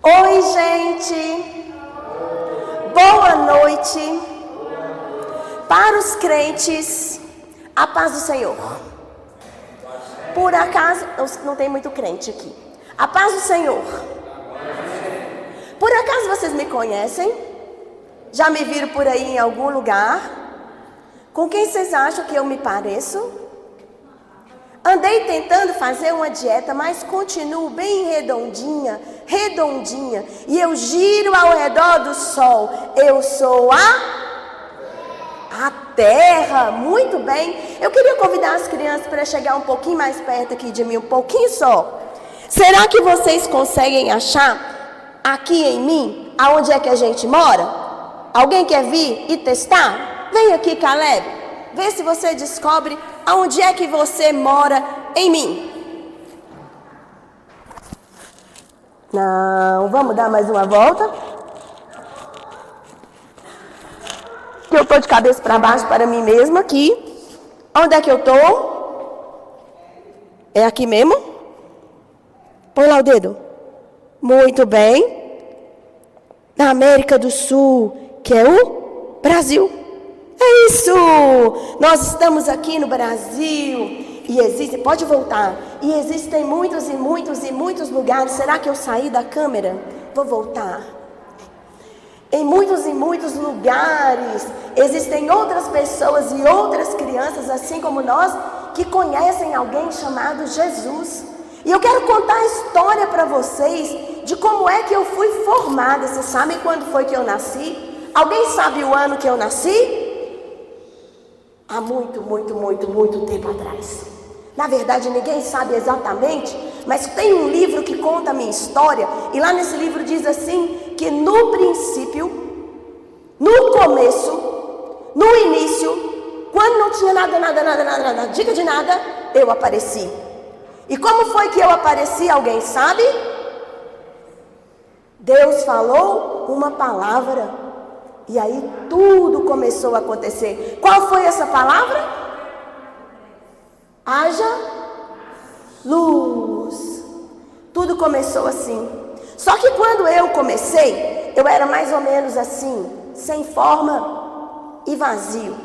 Oi, gente. Boa noite. Para os crentes, a paz do Senhor. Por acaso, não tem muito crente aqui. A paz do Senhor. Por acaso vocês me conhecem? Já me viram por aí em algum lugar? Com quem vocês acham que eu me pareço? Andei tentando fazer uma dieta, mas continuo bem redondinha. E eu giro ao redor do sol. Eu sou a terra. Muito bem. Eu queria convidar as crianças para chegar um pouquinho mais perto aqui de mim, um pouquinho só. Será que vocês conseguem achar aqui em mim, aonde é que a gente mora? Alguém quer vir e testar? Vem aqui, Caleb. Vê se você descobre aonde é que você mora em mim. Não, vamos dar mais uma volta. Eu estou de cabeça para baixo para mim mesma aqui. Onde é que eu estou? É aqui mesmo? Põe lá o dedo. Muito bem. Na América do Sul, que é o Brasil. É isso! Nós estamos aqui no Brasil. E existem, pode voltar. E existem muitos lugares. Será que eu saí da câmera? Vou voltar. Em muitos lugares existem outras pessoas e outras crianças, assim como nós, que conhecem alguém chamado Jesus. E eu quero contar a história para vocês de como é que eu fui formada. Vocês sabem quando foi que eu nasci? Alguém sabe o ano que eu nasci? Há muito tempo atrás. Na verdade, ninguém sabe exatamente, mas tem um livro que conta a minha história. E lá nesse livro diz assim, que no princípio, no começo, no início, quando não tinha nada, dica de nada, eu apareci. E como foi que eu apareci? Alguém sabe? Deus falou uma palavra. E aí tudo começou a acontecer. Qual foi essa palavra? Haja luz. Tudo começou assim. Só que quando eu comecei, eu era mais ou menos assim, sem forma e vazio.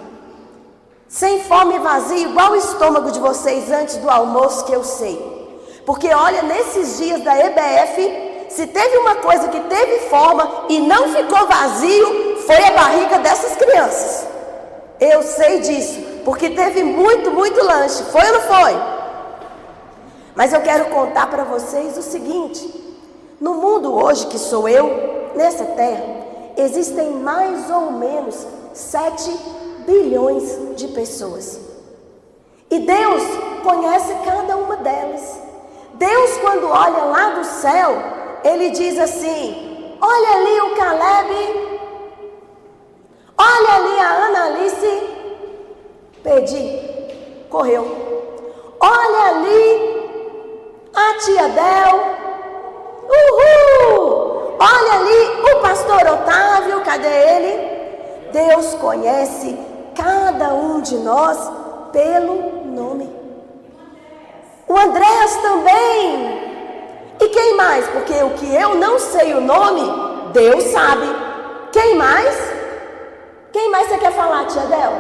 Sem forma e vazio, igual o estômago de vocês antes do almoço, que eu sei. Porque olha, nesses dias da EBF, se teve uma coisa que teve forma e não ficou vazio, foi a barriga dessas crianças. Eu sei disso, porque teve muito lanche. Foi ou não foi? Mas eu quero contar para vocês o seguinte. No mundo hoje, que sou eu, nessa terra, existem mais ou menos 7 bilhões de pessoas. E Deus conhece cada uma delas. Deus, quando olha lá do céu, Ele diz assim: olha ali o Caleb, olha ali a Ana Alice, pedi, correu. Olha ali a tia Del, uhul! Olha ali o pastor Otávio, cadê ele? Deus conhece cada um de nós pelo nome. O Andréas também. E quem mais? Porque o que eu não sei o nome, Deus sabe. Quem mais? Quem mais você quer falar, tia Del?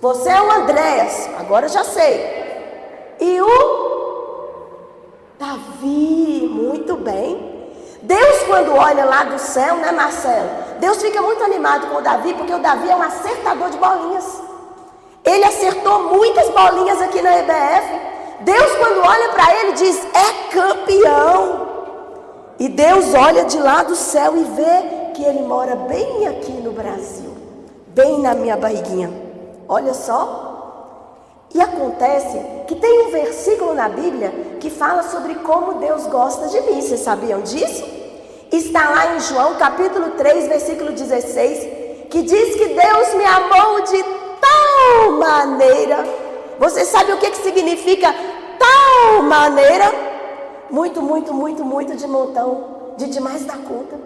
Você é o Andréas, agora eu já sei. E o Davi, muito bem. Deus, quando olha lá do céu, né, Marcelo? Deus fica muito animado com o Davi, porque o Davi é um acertador de bolinhas. Ele acertou muitas bolinhas aqui na EBF. Deus, quando olha para ele, diz: é campeão. E Deus olha de lá do céu e vê que ele mora bem aqui no Brasil, bem na minha barriguinha. Olha só. E acontece que tem um versículo na Bíblia que fala sobre como Deus gosta de mim. Vocês sabiam disso? Está lá em João capítulo 3, versículo 16, que diz que Deus me amou de tal maneira. Você sabe o que significa tal maneira? Muito de montão, de demais da conta.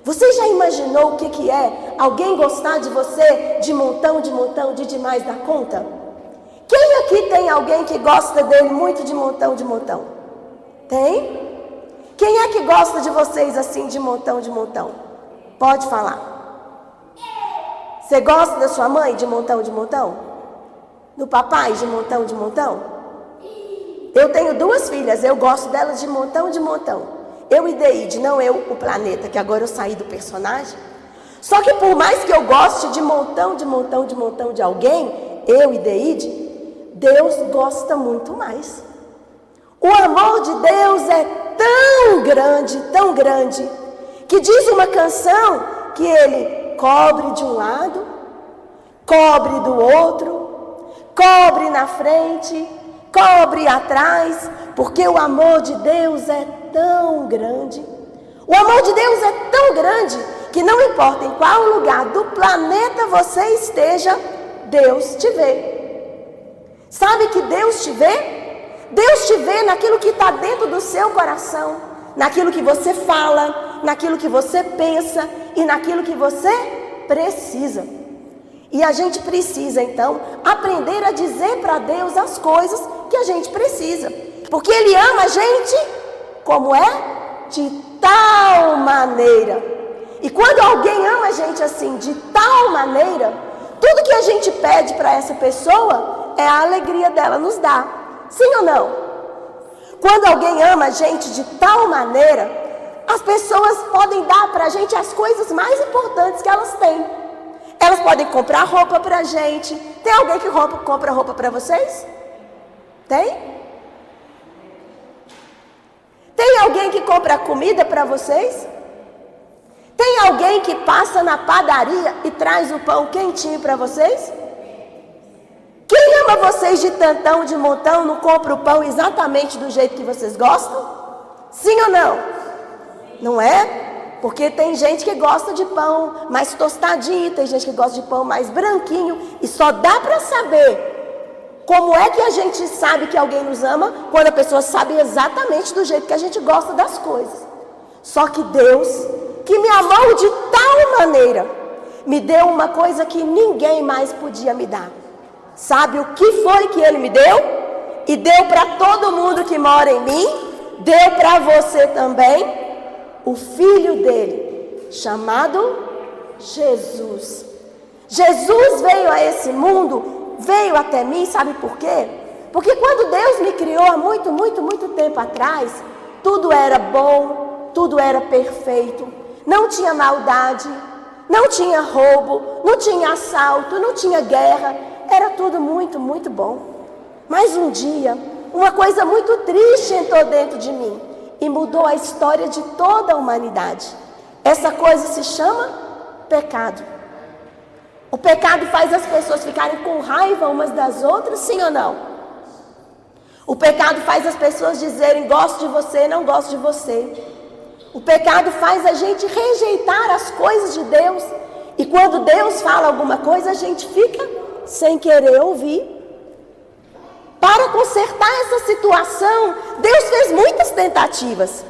Você já imaginou o que é alguém gostar de você de montão, de demais da conta? Quem aqui tem alguém que gosta dele muito de montão? Tem? Quem é que gosta de vocês assim de montão, de montão? Pode falar. Você gosta da sua mãe de montão, de montão? Do papai de montão, de montão? Eu tenho 2 filhas, eu gosto delas de montão, de montão. Eu e Deide, não eu, o planeta, que agora eu saí do personagem. Só que por mais que eu goste de montão, de montão, de montão de alguém, eu e Deide, Deus gosta muito mais. O amor de Deus é tão grande, que diz uma canção que Ele cobre de um lado, cobre do outro, cobre na frente, cobre atrás, porque o amor de Deus é tão grande. O amor de Deus é tão grande que não importa em qual lugar do planeta você esteja, Deus te vê. Sabe que Deus te vê? Deus te vê naquilo que está dentro do seu coração, naquilo que você fala, naquilo que você pensa e naquilo que você precisa. E a gente precisa, então, aprender a dizer para Deus as coisas que a gente precisa. Porque Ele ama a gente, como é? De tal maneira. E quando alguém ama a gente assim, de tal maneira, tudo que a gente pede para essa pessoa é a alegria dela nos dar. Sim ou não? Quando alguém ama a gente de tal maneira, as pessoas podem dar para a gente as coisas mais importantes que elas têm. Elas podem comprar roupa para a gente. Tem alguém que compra roupa para vocês? Tem? Tem alguém que compra comida para vocês? Tem alguém que passa na padaria e traz o pão quentinho para vocês? Quem ama vocês de tantão, de montão, não compra o pão exatamente do jeito que vocês gostam? Sim ou não? Não é? Porque tem gente que gosta de pão mais tostadinho, tem gente que gosta de pão mais branquinho. E só dá para saber como é que a gente sabe que alguém nos ama quando a pessoa sabe exatamente do jeito que a gente gosta das coisas. Só que Deus, que me amou de tal maneira, me deu uma coisa que ninguém mais podia me dar. Sabe o que foi que Ele me deu? E deu para todo mundo que mora em mim, deu para você também, o Filho dele, chamado Jesus. Jesus veio a esse mundo, veio até mim, sabe por quê? Porque quando Deus me criou há muito tempo atrás, tudo era bom, tudo era perfeito, não tinha maldade, não tinha roubo, não tinha assalto, não tinha guerra, era tudo muito bom. Mas um dia, uma coisa muito triste entrou dentro de mim e mudou a história de toda a humanidade. Essa coisa se chama pecado. O pecado faz as pessoas ficarem com raiva umas das outras, sim ou não? O pecado faz as pessoas dizerem, gosto de você, não gosto de você. O pecado faz a gente rejeitar as coisas de Deus. E quando Deus fala alguma coisa, a gente fica sem querer ouvir. Para consertar essa situação, Deus fez muitas tentativas.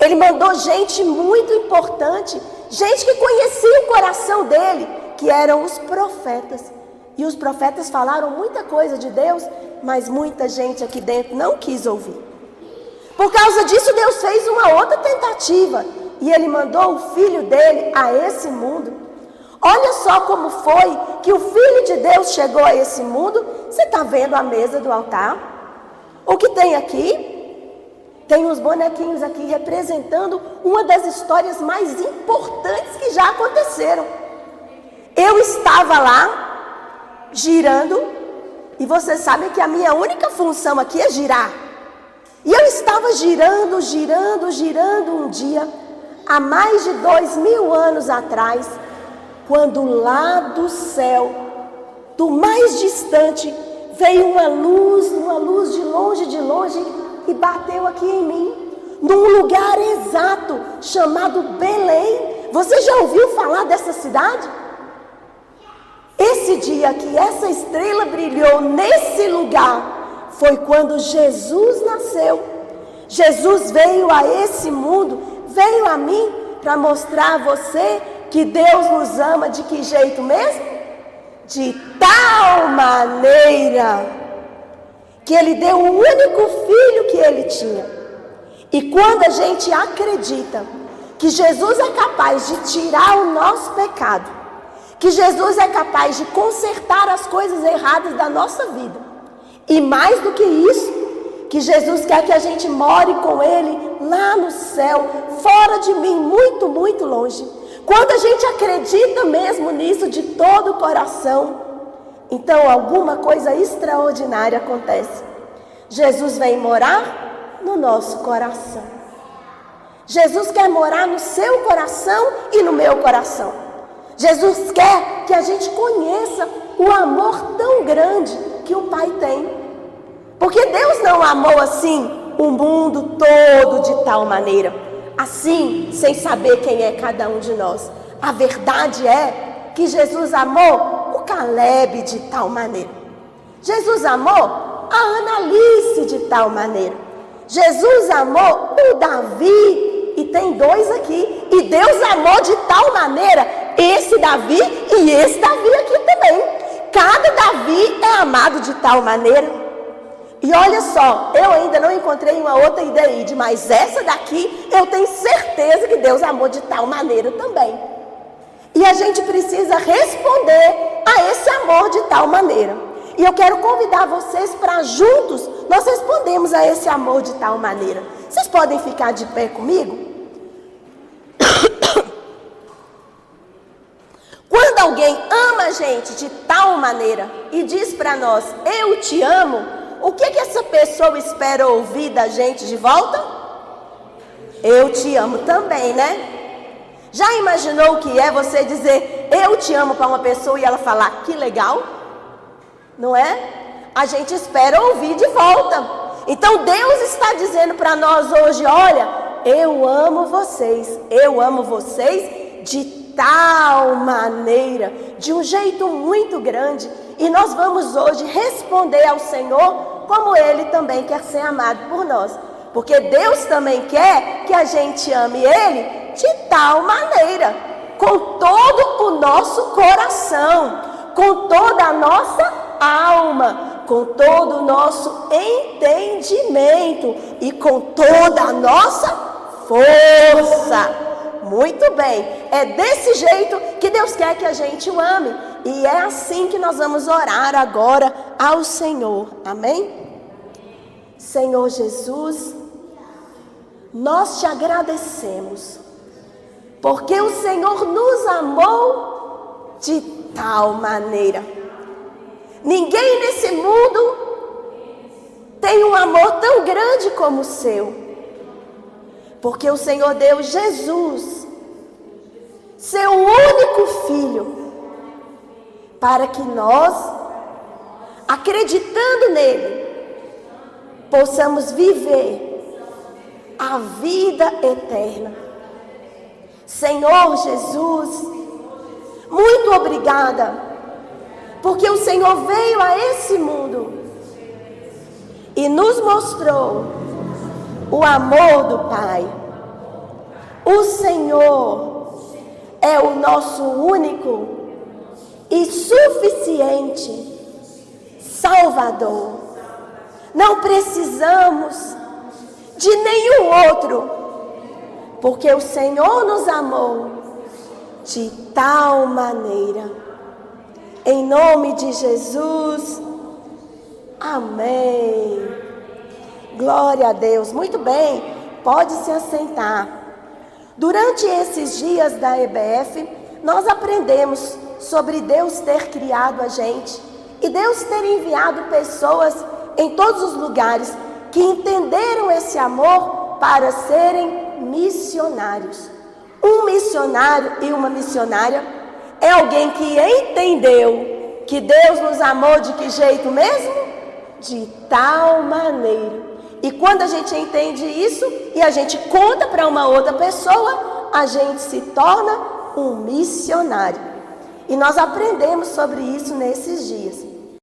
Ele mandou gente muito importante, gente que conhecia o coração dele, que eram os profetas. E os profetas falaram muita coisa de Deus, mas muita gente aqui dentro não quis ouvir. Por causa disso, Deus fez uma outra tentativa. E Ele mandou o Filho dele a esse mundo. Olha só como foi que o Filho de Deus chegou a esse mundo. Você está vendo a mesa do altar? O que tem aqui? Tem uns bonequinhos aqui representando uma das histórias mais importantes que já aconteceram. Eu estava lá, girando, e vocês sabem que a minha única função aqui é girar. E eu estava girando um dia, há mais de 2000 anos atrás, quando lá do céu, do mais distante, veio uma luz de longe, e bateu aqui em mim, num lugar exato, chamado Belém. Você já ouviu falar dessa cidade? Esse dia que essa estrela brilhou nesse lugar, foi quando Jesus nasceu. Jesus veio a esse mundo, veio a mim, para mostrar a você que Deus nos ama de que jeito mesmo? De tal maneira que Ele deu o único filho que Ele tinha. E quando a gente acredita que Jesus é capaz de tirar o nosso pecado, que Jesus é capaz de consertar as coisas erradas da nossa vida, e mais do que isso, que Jesus quer que a gente more com Ele lá no céu, fora de mim, muito, muito longe. Quando a gente acredita mesmo nisso de todo o coração, então alguma coisa extraordinária acontece. Jesus vem morar no nosso coração. Jesus quer morar no seu coração e no meu coração. Jesus quer que a gente conheça o amor tão grande que o Pai tem. Porque Deus não amou assim o mundo todo de tal maneira, assim, sem saber quem é cada um de nós. A verdade é que Jesus amou o Caleb de tal maneira. Jesus amou a Analice de tal maneira. Jesus amou o Davi, e tem dois aqui. E Deus amou de tal maneira esse Davi e esse Davi aqui também. Cada Davi é amado de tal maneira. E olha só, eu ainda não encontrei uma outra ideia, mas essa daqui eu tenho certeza que Deus amou de tal maneira também. E a gente precisa responder a esse amor de tal maneira. E eu quero convidar vocês para juntos nós respondemos a esse amor de tal maneira. Vocês podem ficar de pé comigo? Quando alguém ama a gente de tal maneira e diz para nós, eu te amo, o que essa pessoa espera ouvir da gente de volta? Eu te amo também, né? Já imaginou o que é você dizer eu te amo para uma pessoa e ela falar que legal? Não é? A gente espera ouvir de volta. Então Deus está dizendo para nós hoje, olha, eu amo vocês de tal maneira, de um jeito muito grande. E nós vamos hoje responder ao Senhor como Ele também quer ser amado por nós. Porque Deus também quer que a gente ame Ele de tal maneira, com todo o nosso coração, com toda a nossa alma, com todo o nosso entendimento e com toda a nossa força. Muito bem, é desse jeito que Deus quer que a gente o ame. E é assim que nós vamos orar agora ao Senhor. Amém? Senhor Jesus, nós te agradecemos, porque o Senhor nos amou de tal maneira. Ninguém nesse mundo tem um amor tão grande como o seu, porque o Senhor deu Jesus, seu único filho, para que nós, acreditando nele, possamos viver a vida eterna. Senhor Jesus, muito obrigada, porque o Senhor veio a esse mundo e nos mostrou o amor do Pai. O Senhor é o nosso único e suficiente Salvador. Não precisamos de nenhum outro, porque o Senhor nos amou de tal maneira. Em nome de Jesus, amém. Glória a Deus. Muito bem, pode se assentar. Durante esses dias da EBF, nós aprendemos sobre Deus ter criado a gente e Deus ter enviado pessoas em todos os lugares que entenderam esse amor para serem missionários. Um missionário e uma missionária é alguém que entendeu que Deus nos amou de que jeito mesmo? De tal maneira. E quando a gente entende isso e a gente conta para uma outra pessoa, a gente se torna um missionário. E nós aprendemos sobre isso nesses dias.